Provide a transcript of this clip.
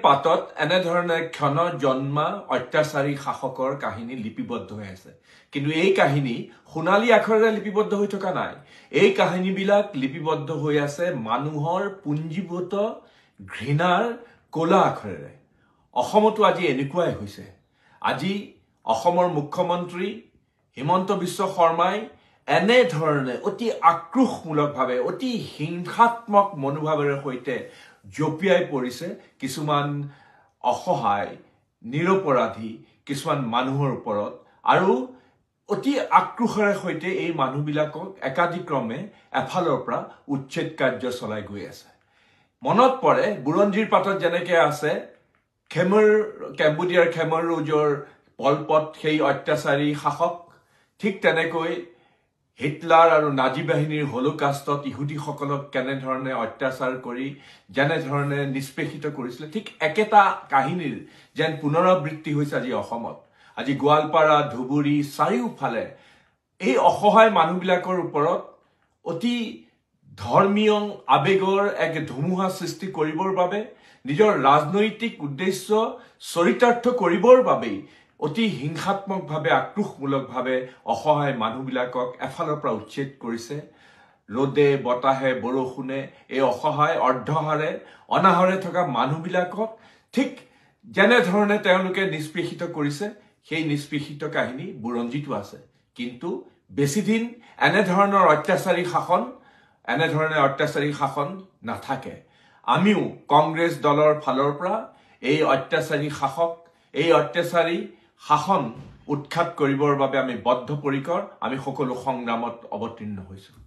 পাতত এনেধৰণে ক্ষণ জন্মা অত্যাচাৰী শাসকৰ কাহিনী লিপিবদ্ধ হৈ আছে কিন্তু এই কাহিনী সোণালী আখৰেৰে লিপিবদ্ধ হৈ থকা নাই এই কাহিনীবিলাক লিপিবদ্ধ হৈ আছে মানুহৰ পুঞ্জীভূত ঘৃণাৰ কলা আখৰেৰে অসমতো আজি এনেকুৱাই হৈছে আজি অসমৰ মুখ্যমন্ত্ৰী হিমন্ত বিশ্ব শৰ্মাই এনে ধৰণে অতি আক্ৰোশমূলকভাৱে অতি হিংসাত্মক মনোভাৱেৰে সৈতে জপিয়াই পৰিছে কিছুমান অসহায় নিৰপৰাধী কিছুমান মানুহৰ ওপৰত আৰু অতি আক্ৰোশেৰে সৈতে এই মানুহবিলাকক একাধিক্ৰমে এফালৰ পৰা উচ্ছেদ কাৰ্য চলাই গৈ আছে মনত পৰে বুৰঞ্জীৰ পাতত যেনেকে আছে কেম্বোডিয়াৰ খেমৰ ৰোজৰ পলপট সেই অত্যাচাৰী শাসক ঠিক তেনেকৈ হিটলাৰ আৰু নাজি বাহিনীৰ হলোকাষ্টত ইহুদীসকলক কেনেধৰণে অত্যাচাৰ কৰি যেনেধৰণে নিষ্পেষিত কৰিছিল ঠিক একেটা কাহিনীৰ যেন পুনৰাবৃত্তি হৈছে আজি অসমত আজি গোৱালপাৰা ধুবুৰী চাৰিওফালে এই অসহায় মানুহবিলাকৰ ওপৰত অতি ধৰ্মীয় আবেগৰ এক ধুমুহা সৃষ্টি কৰিবৰ বাবে নিজৰ ৰাজনৈতিক উদ্দেশ্য চৰিতাৰ্থ কৰিবৰ বাবে অতি হিংসাত্মকভাৱে আক্ৰোশমূলকভাৱে অসহায় মানুহবিলাকক এফালৰ পৰা উচ্ছেদ কৰিছে ৰ'দে বতাহে বৰষুণে এই অসহায় অৰ্ধহাৰে অনাহৰে থকা মানুহবিলাকক ঠিক যেনেধৰণে তেওঁলোকে নিষ্পেষিত কৰিছে সেই নিষ্পেষিত কাহিনী বুৰঞ্জীতো আছে কিন্তু বেছিদিন এনেধৰণৰ অত্যাচাৰী শাসন নাথাকে আমিও কংগ্ৰেছ দলৰ ফালৰ পৰা এই অত্যাচাৰী শাসক এই অত্যাচাৰী শাসন উৎখাত কৰিবৰ বাবে আমি বদ্ধপৰিকৰ আমি সকলো সংগ্ৰামত অৱতীৰ্ণ হৈছো